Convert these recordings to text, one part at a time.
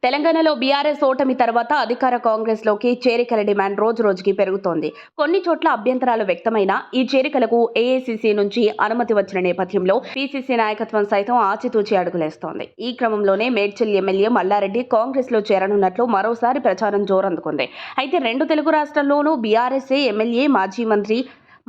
తెలంగాణలో బీఆర్ఎస్ ఓటమి తర్వాత అధికార కాంగ్రెస్లోకి చేరికల డిమాండ్ రోజురోజుకి పెరుగుతోంది. కొన్ని చోట్ల అభ్యంతరాలు వ్యక్తమైనా ఈ చేరికలకు ఏఐసీసీ నుంచి అనుమతి వచ్చిన నేపథ్యంలో పీసీసీ నాయకత్వం సైతం ఆచితూచి అడుగులేస్తోంది. ఈ క్రమంలోనే మేడ్చల్ ఎమ్మెల్యే మల్లారెడ్డి కాంగ్రెస్లో చేరనున్నట్లు మరోసారి ప్రచారం జోరందుకుంది. అయితే రెండు తెలుగు రాష్ట్రాల్లోనూ బీఆర్ఎస్ఏ ఎమ్మెల్యే మాజీ మంత్రి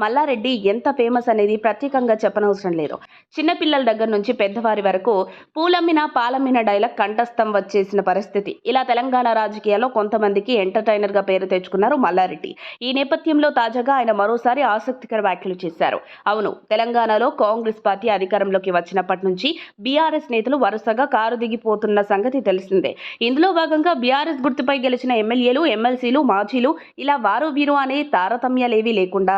మల్లారెడ్డి ఎంత ఫేమస్ అనేది ప్రత్యేకంగా చెప్పనవసరం లేదు. చిన్నపిల్లల దగ్గర నుంచి పెద్దవారి వరకు పూలమ్మిన పాలమ్మిన డైలాగ్ కంఠస్థం వచ్చేసిన పరిస్థితి. ఇలా తెలంగాణ రాజకీయాల్లో కొంతమందికి ఎంటర్టైనర్గా పేరు తెచ్చుకున్నారు మల్లారెడ్డి. ఈ నేపథ్యంలో తాజాగా ఆయన మరోసారి ఆసక్తికర వ్యాఖ్యలు చేశారు. అవును, తెలంగాణలో కాంగ్రెస్ పార్టీ అధికారంలోకి వచ్చినప్పటి నుంచి బీఆర్ఎస్ నేతలు వరుసగా కారు దిగిపోతున్న సంగతి తెలిసిందే. ఇందులో భాగంగా బీఆర్ఎస్ గుర్తుపై గెలిచిన ఎమ్మెల్యేలు, ఎమ్మెల్సీలు, మాజీలు ఇలా వారు వీరు అనే తారతమ్యాలేవీ లేకుండా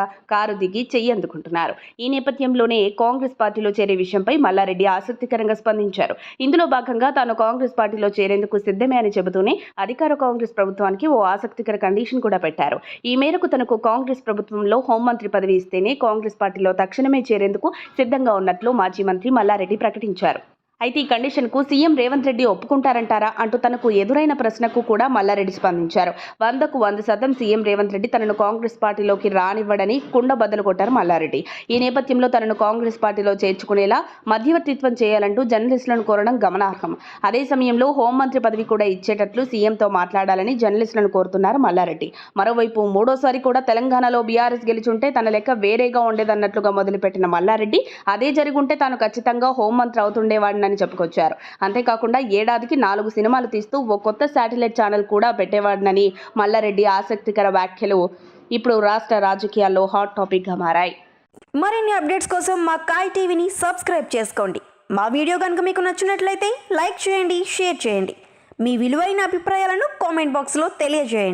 దిగి చెయ్యి అందుకుంటున్నారు. ఈ నేపథ్యంలోనే కాంగ్రెస్ పార్టీలో చేరే విషయంపై మల్లారెడ్డి ఆసక్తికరంగా స్పందించారు. ఇందులో భాగంగా తాను కాంగ్రెస్ పార్టీలో చేరేందుకు సిద్ధమే అని చెబుతూనే అధికార కాంగ్రెస్ ప్రభుత్వానికి ఓ ఆసక్తికర కండిషన్ కూడా పెట్టారు. ఈ మేరకు తనకు కాంగ్రెస్ ప్రభుత్వంలో హోంమంత్రి పదవి ఇస్తేనే కాంగ్రెస్ పార్టీలో తక్షణమే చేరేందుకు సిద్ధంగా ఉన్నట్లు మాజీ మంత్రి మల్లారెడ్డి ప్రకటించారు. అయితే ఈ కండిషన్కు సీఎం రేవంత్ రెడ్డి ఒప్పుకుంటారంటారా అంటూ తనకు ఎదురైన ప్రశ్నకు కూడా మల్లారెడ్డి స్పందించారు. 100కు 100% సీఎం రేవంత్ రెడ్డి తనను కాంగ్రెస్ పార్టీలోకి రానివ్వడని కుండ బద్దలు కొట్టారు మల్లారెడ్డి. ఈ నేపథ్యంలో తనను కాంగ్రెస్ పార్టీలో చేర్చుకునేలా మధ్యవర్తిత్వం చేయాలంటూ జర్నలిస్టులను కోరడం గమనార్హం. అదే సమయంలో హోంమంత్రి పదవి కూడా ఇచ్చేటట్లు సీఎంతో మాట్లాడాలని జర్నలిస్టులను కోరుతున్నారు మల్లారెడ్డి. మరోవైపు మూడోసారి కూడా తెలంగాణలో బీఆర్ఎస్ గెలిచుంటే తన లెక్క వేరేగా ఉండేదన్నట్లుగా మొదలుపెట్టిన మల్లారెడ్డి అదే జరుగుంటే తాను ఖచ్చితంగా హోంమంత్రి అవుతుండేవాడిని అని చెప్పుకొచ్చారు. అంతేకాకుండా ఏడాదికి 4 సినిమాలు తీస్తూ ఓ కొత్త శాటిలైట్ ఛానల్ కూడా పెట్టేవాడినని మల్లారెడ్డి ఆసక్తికర వ్యాఖ్యలు ఇప్పుడు రాష్ట్ర రాజకీయాల్లో హాట్ టాపిక్ గా మారాయి. మరిన్ని అప్డేట్స్ కోసం మా కాయ్ టీవీని సబ్స్క్రైబ్ చేసుకోండి. మా వీడియో కనుక మీకు నచ్చినట్లయితే లైక్ చేయండి, షేర్ చేయండి. మీ విలువైన అభిప్రాయాలను కామెంట్ బాక్స్లో తెలియజేయండి.